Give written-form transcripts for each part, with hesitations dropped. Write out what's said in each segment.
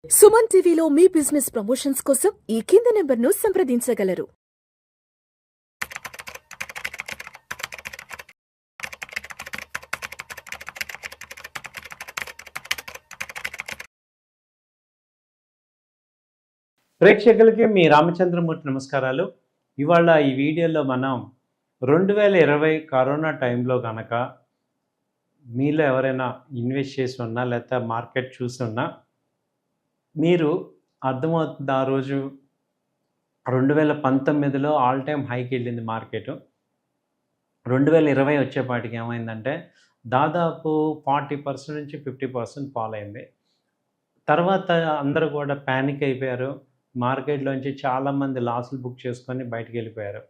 సుమన్ టీవీలో మీ business promotions కోసం ఈ కింది నెంబర్ను సంప్రదించగలరు. ప్రేక్షకులకి మీ రామచంద్రమూర్తి నమస్కారాలు. ఇవాళ ఈ వీడియోలో మనం 2020 కరోనా టైంలో కనుక మీలో ఎవరైనా ఇన్వెస్ట్ చేసి ఉన్నా లేకపోతే మార్కెట్ చూసి ఉన్నా మీరు అర్థమవుతుంది. ఆ రోజు 2019లో ఆల్ టైమ్ హైకి వెళ్ళింది మార్కెట్. 2020 వచ్చేపాటికి ఏమైందంటే దాదాపు 40% నుంచి 50% ఫాల్ అయింది. తర్వాత అందరూ కూడా ప్యానిక్ అయిపోయారు. మార్కెట్లోంచి చాలామంది లాసులు బుక్ చేసుకొని బయటికి వెళ్ళిపోయారు.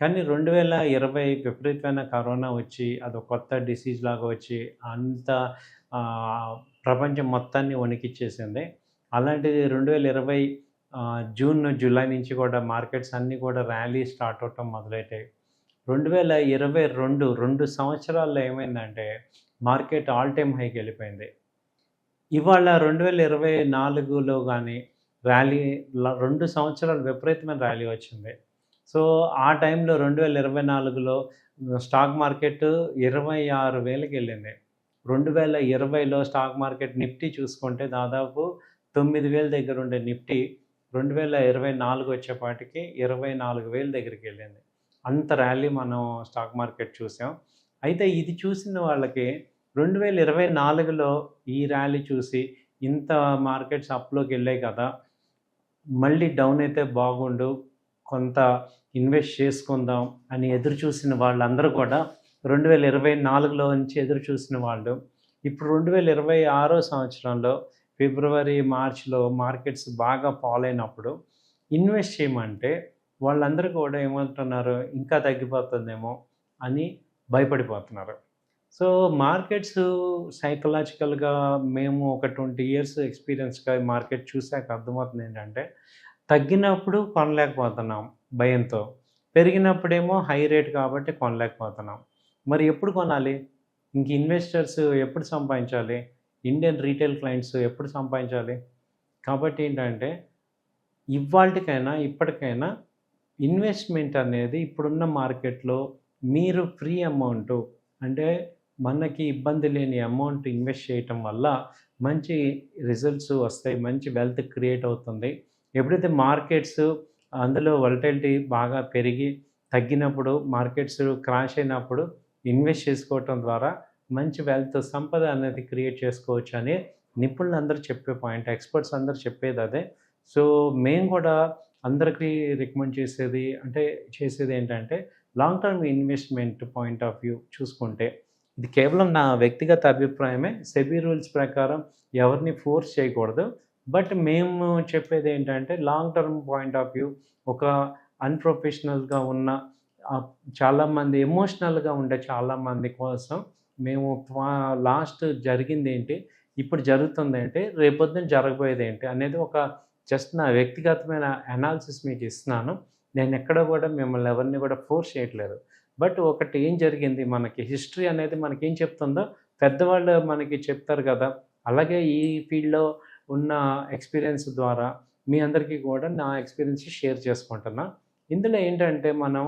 కానీ 2020 విపరీతమైన కరోనా వచ్చి అదొక కొత్త డిసీజ్ లాగా వచ్చి అంత ప్రపంచం మొత్తాన్ని వణికిచ్చేసింది. అలాంటిది 2020 జూన్ జూలై నుంచి కూడా మార్కెట్స్ అన్నీ కూడా ర్యాలీ స్టార్ట్ అవటం మొదలెట్టాయి. 2022 2 సంవత్సరాల్లో ఏమైందంటే మార్కెట్ ఆల్ టైమ్ హైకి వెళ్ళిపోయింది. ఇవాళ 2024లో కానీ ర్యాలీ 2 సంవత్సరాలు విపరీతమైన ర్యాలీ వచ్చింది. సో ఆ టైంలో 2024లో స్టాక్ మార్కెట్ 26,000కి వెళ్ళింది. 2020లో స్టాక్ మార్కెట్ నిఫ్టీ చూసుకుంటే దాదాపు 9,000 దగ్గర ఉండే నిఫ్టీ 2024 వచ్చేపాటికి 24,000 దగ్గరికి వెళ్ళింది. అంత ర్యాలీ మనం స్టాక్ మార్కెట్ చూసాం. అయితే ఇది చూసిన వాళ్ళకి 2024లో ఈ ర్యాలీ చూసి ఇంత మార్కెట్స్ అప్లోకి వెళ్ళాయి కదా, మళ్ళీ డౌన్ అయితే బాగుండు, కొంత ఇన్వెస్ట్ చేసుకుందాం అని ఎదురు చూసిన వాళ్ళందరూ కూడా 2024లో నుంచి ఎదురు చూసిన వాళ్ళు ఇప్పుడు 2026 సంవత్సరంలో ఫిబ్రవరి మార్చ్లో మార్కెట్స్ బాగా ఫాల్ అయినప్పుడు ఇన్వెస్ట్ చేయమంటే వాళ్ళందరూ కూడా ఏమంటున్నారు, ఇంకా తగ్గిపోతుందేమో అని భయపడిపోతున్నారు. సో మార్కెట్స్ సైకలాజికల్గా మేము ఒక 20 ఇయర్స్ ఎక్స్పీరియన్స్గా మార్కెట్ చూసాక అర్థమవుతుంది ఏంటంటే, తగ్గినప్పుడు కొనలేకపోతున్నాం భయంతో, పెరిగినప్పుడేమో హై రేట్ కాబట్టి కొనలేకపోతున్నాం. మరి ఎప్పుడు కొనాలి? ఇంక ఇన్వెస్టర్స్ ఎప్పుడు సంపాదించాలి? ఇండియన్ రీటైల్ క్లయింట్స్ ఎప్పుడు సంపాదించాలి? కాబట్టి ఏంటంటే ఇవాళకైనా ఇప్పటికైనా ఇన్వెస్ట్మెంట్ అనేది ఇప్పుడున్న మార్కెట్లో మీరు ఫ్రీ అమౌంట్ అంటే మనకి ఇబ్బంది లేని అమౌంట్ ఇన్వెస్ట్ చేయటం వల్ల మంచి రిజల్ట్స్ వస్తాయి, మంచి వెల్త్ క్రియేట్ అవుతుంది. ఎప్పుడైతే మార్కెట్స్ అందులో వోలటిలిటీ బాగా పెరిగి తగ్గినప్పుడు, మార్కెట్స్ క్రాష్ అయినప్పుడు ఇన్వెస్ట్ చేసుకోవటం ద్వారా మంచి వెల్త్ సంపద అనేది క్రియేట్ చేసుకోవచ్చు అని నిపుణులు అందరూ చెప్పే పాయింట్, ఎక్స్పర్ట్స్ అందరూ చెప్పేది అదే. సో మేము కూడా అందరికీ రికమెండ్ చేసేది ఏంటంటే long term investment point of view చూసుకుంటే, ఇది కేవలం నా వ్యక్తిగత అభిప్రాయమే. సెబీ రూల్స్ ప్రకారం ఎవరిని ఫోర్స్ చేయకూడదు. బట్ మేము చెప్పేది ఏంటంటే long term point of view, ఒక అన్‌ప్రొఫెషనల్‌గా ఉన్న చాలామంది ఎమోషనల్గా ఉండే చాలామంది కోసం మేము లాస్ట్ జరిగింది ఏంటి, ఇప్పుడు జరుగుతుంది ఏంటి, రేపొద్దున జరగబోయేది ఏంటి అనేది ఒక జస్ట్ నా వ్యక్తిగతమైన అనాలిసిస్ మీకు ఇస్తున్నాను. నేను ఎక్కడ కూడా మిమ్మల్ని ఎవరిని కూడా ఫోర్స్ చేయట్లేదు. బట్ ఒకటి ఏం జరిగింది, మనకి హిస్టరీ అనేది మనకేం చెప్తుందో పెద్దవాళ్ళు మనకి చెప్తారు కదా, అలాగే ఈ ఫీల్డ్లో ఉన్న ఎక్స్పీరియన్స్ ద్వారా మీ అందరికీ కూడా నా ఎక్స్పీరియన్స్ షేర్ చేసుకుంటున్నా. ఇందులో ఏంటంటే మనం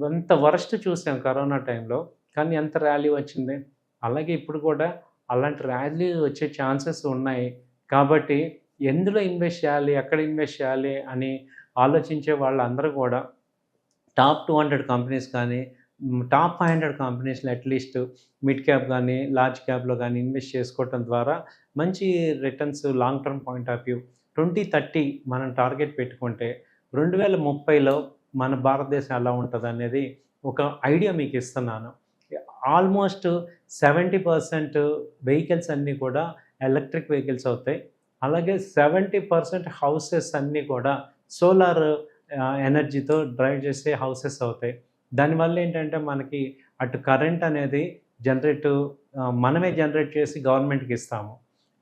అంత వరస్ట్ చూసాం కరోనా టైంలో, కానీ ఎంత ర్యాలీ వచ్చింది. అలాగే ఇప్పుడు కూడా అలాంటి ర్యాలీ వచ్చే ఛాన్సెస్ ఉన్నాయి. కాబట్టి ఎందులో ఇన్వెస్ట్ చేయాలి, ఎక్కడ ఇన్వెస్ట్ చేయాలి అని ఆలోచించే వాళ్ళందరూ కూడా టాప్ 200 కంపెనీస్ కానీ, టాప్ 500 కంపెనీస్లో అట్లీస్ట్ మిడ్ క్యాప్ కానీ, లార్జ్ క్యాప్లో కానీ ఇన్వెస్ట్ చేసుకోవటం ద్వారా మంచి returns long term point of view 2030 మనం టార్గెట్ పెట్టుకుంటే 2030లో మన భారతదేశం ఎలా ఉంటుంది అనేది ఒక ఐడియా మీకు ఇస్తున్నాను. ఆల్మోస్ట్ 70% వెహికల్స్ అన్నీ కూడా ఎలక్ట్రిక్ వెహికల్స్ అవుతాయి. అలాగే 70% హౌసెస్ అన్నీ కూడా సోలార్ ఎనర్జీతో డ్రైవ్ చేసే హౌసెస్ అవుతాయి. దానివల్ల ఏంటంటే మనకి అటు కరెంట్ అనేది మనమే జనరేట్ చేసి గవర్నమెంట్కి ఇస్తాము.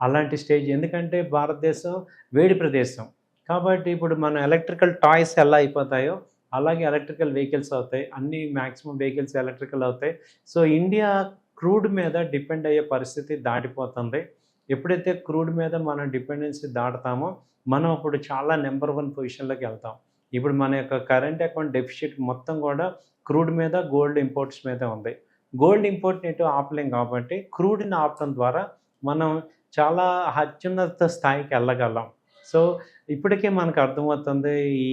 అలాంటి స్టేజ్, ఎందుకంటే భారతదేశం వేడి ప్రదేశం కాబట్టి ఇప్పుడు మన ఎలక్ట్రికల్ టాయ్స్ ఎలా అయిపోతాయో అలాగే ఎలక్ట్రికల్ వెహికల్స్ అవుతాయి. అన్ని మ్యాక్సిమం వెహికల్స్ ఎలక్ట్రికల్ అవుతాయి. సో ఇండియా క్రూడ్ మీద డిపెండ్ అయ్యే పరిస్థితి దాటిపోతుంది. ఎప్పుడైతే క్రూడ్ మీద మనం డిపెండెన్సీ దాటుతామో మనం అప్పుడు చాలా నెంబర్ 1 పొజిషన్‌లోకి వెళ్తాం. ఇప్పుడు మన యొక్క కరెంట్ అకౌంట్ డెఫిసిట్ మొత్తం కూడా క్రూడ్ మీద, గోల్డ్ ఇంపోర్ట్స్ మీదే ఉంది. గోల్డ్ ఇంపోర్ట్‌ని ఎటు ఆపలేం కాబట్టి క్రూడ్‌ని ఆపడం ద్వారా మనం చాలా అత్యున్నత స్థాయికి వెళ్ళగలం. సో, ఇప్పటికే మనకు అర్థమవుతుంది ఈ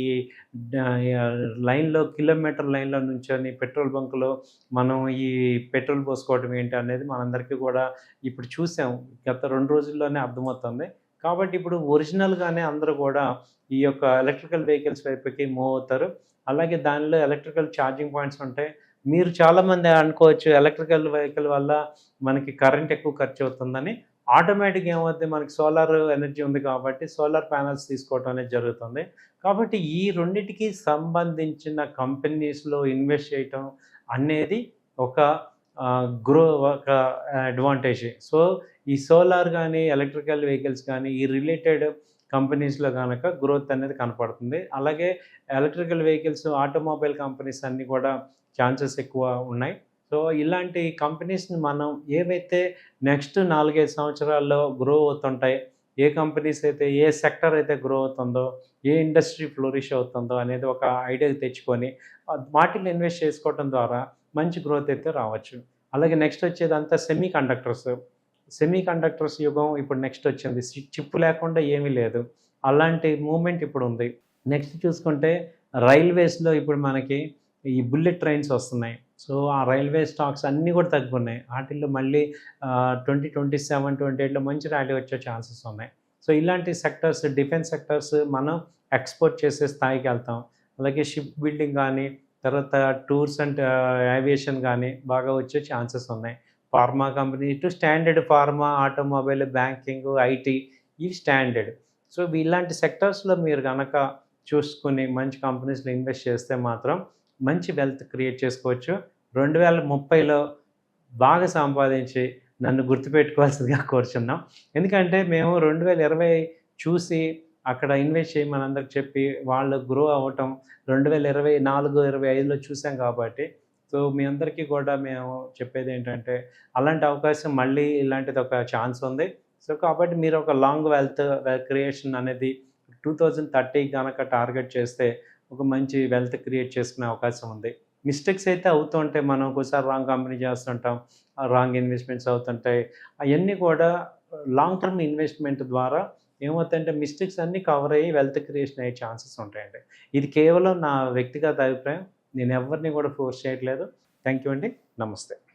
లైన్‌లో కిలోమీటర్ లైన్‌లో నుంచొని పెట్రోల్ బంక్‌లో మనం ఈ పెట్రోల్ పోసుకోవడం ఏంటి అనేది మనందరికీ కూడా ఇప్పుడు చూసాం. గత 2 రోజుల్లోనే అర్థమవుతుంది. కాబట్టి ఇప్పుడు ఒరిజినల్‌గానే అందరూ కూడా ఈ యొక్క ఎలక్ట్రికల్ వెహికల్స్ వైపుకి మూవ్ అవుతారు. అలాగే దానిలో ఎలక్ట్రికల్ ఛార్జింగ్ పాయింట్స్ ఉంటాయి. మీరు చాలామంది అనుకోవచ్చు ఎలక్ట్రికల్ వెహికల్ వల్ల మనకి కరెంట్ ఎక్కువ ఖర్చు అవుతుందని. ఆటోమేటిక్‌గా ఏమవుద్ది మనకి సోలార్ ఎనర్జీ ఉంది కాబట్టి సోలార్ ప్యానెల్స్ తీసుకోవడం అనేది జరుగుతుంది. కాబట్టి ఈ రెండిటికి సంబంధించిన కంపెనీస్‌లో ఇన్వెస్ట్ చేయటం అనేది ఒక ఒక అడ్వాంటేజ్. సో, ఈ సోలార్ గానీ, ఎలక్ట్రికల్ వెహికల్స్ కానీ ఈ రిలేటెడ్ కంపెనీస్‌లో గనక గ్రోత్ అనేది కనపడుతుంది. అలాగే ఎలక్ట్రికల్ వెహికల్స్, ఆటోమొబైల్ కంపెనీస్ అన్నీ కూడా ఛాన్సెస్ ఎక్కువ ఉన్నాయి. సో, ఇలాంటి కంపెనీస్‌ని మనం ఏవైతే నెక్స్ట్ 4, 5 సంవత్సరాల్లో గ్రో అవుతుంటాయి, ఏ కంపెనీస్ అయితే ఏ సెక్టర్ అయితే గ్రో అవుతుందో, ఏ ఇండస్ట్రీ ఫ్లోరిష్ అవుతుందో అనేది ఒక ఐడియా తెచ్చుకొని వాటిలో ఇన్వెస్ట్ చేసుకోవటం ద్వారా మంచి గ్రోత్ అయితే రావచ్చు. అలాగే నెక్స్ట్ వచ్చేదంతా సెమీ కండక్టర్స్. సెమీ కండక్టర్స్ యుగం ఇప్పుడు నెక్స్ట్ వచ్చింది. చిప్ లేకుండా ఏమీ లేదు. అలాంటి మూవ్‌మెంట్ ఇప్పుడుంది. నెక్స్ట్ చూసుకుంటే రైల్వేస్‌లో ఇప్పుడు మనకి ఈ బుల్లెట్ ట్రైన్స్ వస్తున్నాయి. సో, ఆ రైల్వే స్టాక్స్ అన్నీ కూడా తగ్గున్నాయి. ఆటిల్లో మళ్ళీ 2027, 28లో మంచి ర్యాలీ వచ్చే ఛాన్సెస్ ఉన్నాయి. సో, ఇలాంటి సెక్టర్స్, డిఫెన్స్ సెక్టర్స్ మనం ఎక్స్‌పోర్ట్ చేసే స్థాయికి వెళ్తాం. అలాగే షిప్ బిల్డింగ్ కానీ, తర్వాత టూర్స్ అండ్ ఏవియేషన్ కానీ బాగా వచ్చే ఛాన్సెస్ ఉన్నాయి. ఫార్మా కంపెనీ ఇటు standard pharma, automobile, banking, IT ఇవి స్టాండర్డ్. సో, ఇలాంటి సెక్టర్స్‌లో మీరు గనక చూసుకొని మంచి కంపెనీస్‌లో ఇన్వెస్ట్ చేస్తే మాత్రం మంచి వెల్త్ క్రియేట్ చేసుకోవచ్చు. 2030లో బాగా సంపాదించి నన్ను గుర్తుపెట్టుకోవాల్సిందిగా కోరుచున్నాం. ఎందుకంటే మేము 2020 చూసి అక్కడ ఇన్వెస్ట్ చేయమని అందరికి చెప్పి వాళ్ళు గ్రో అవ్వటం 2024, 25లో చూసాం కాబట్టి సో, మీ అందరికీ కూడా మేము చెప్పేదేంటంటే అలాంటి అవకాశం మళ్ళీ ఇలాంటిది ఒక ఛాన్స్ ఉంది. సో, కాబట్టి మీరు ఒక లాంగ్ వెల్త్ క్రియేషన్ అనేది 2030 గనక టార్గెట్ చేస్తే ఒక మంచి వెల్త్ క్రియేట్ చేసుకునే అవకాశం ఉంది. మిస్టేక్స్ అయితే అవుతూ ఉంటాయి. మనం ఒక్కోసారి రాంగ్ కంపెనీ చేస్తుంటాం. రాంగ్ ఇన్వెస్ట్‌మెంట్స్ అవుతుంటాయి. అయన్నీ కూడా లాంగ్ టర్మ్ ఇన్వెస్ట్‌మెంట్ ద్వారా ఏమవుతాయంటే మిస్టేక్స్ అన్నీ కవర్ అయ్యి వెల్త్ క్రియేషన్ అయ్యే ఛాన్సెస్ ఉంటాయండి. ఇది కేవలం నా వ్యక్తిగత అభిప్రాయం. నేను ఎవరిని కూడా ఫోర్స్ చేయట్లేదు. థాంక్ యూ అండి. నమస్తే.